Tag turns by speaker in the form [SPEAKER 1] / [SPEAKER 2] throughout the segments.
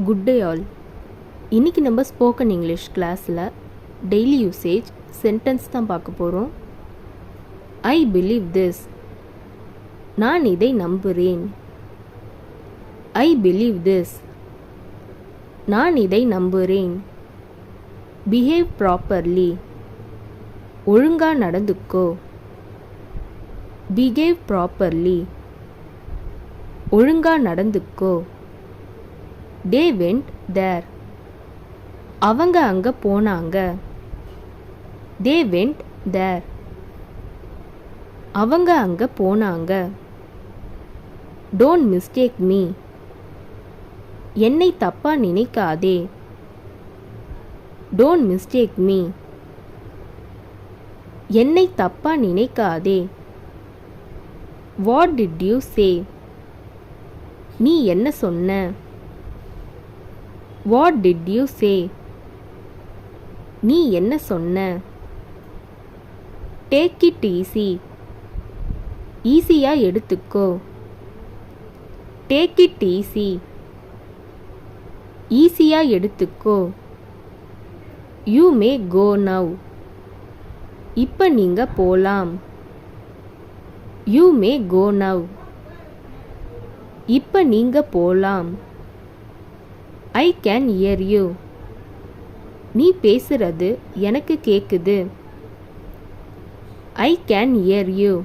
[SPEAKER 1] Good day all. இன்றைக்கி நம்ம spoken English கிளாஸில் டெய்லி யூசேஜ் சென்டென்ஸ் தான் பார்க்க போகிறோம். I believe this. நான் இதை நம்புகிறேன். I believe this. நான் இதை நம்புகிறேன். Behave properly. ஒழுங்கா நடந்துக்கோ. Behave properly. ஒழுங்கா நடந்துக்கோ. They went there. அவங்க அங்க போனாங்க. They went there. அவங்க அங்க போனாங்க. Don't mistake me. என்னை தப்பா நினைக்காதே. Don't mistake me. என்னை தப்பா நினைக்காதே. What did you say? நீ என்ன சொன்ன? What did you say? நீ என்ன சொன்ன? Take it easy. ஈஸியா எடுத்துக்கோ. Take it easy. ஈஸியா எடுத்துக்கோ. You may go now. இப்ப நீங்க போலாம். You may go now. இப்ப நீங்க போலாம். I can hear you. நீ பேசுறது எனக்கு கேக்குது. I can hear you.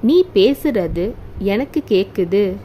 [SPEAKER 1] நீ பேசுறது எனக்கு கேக்குது.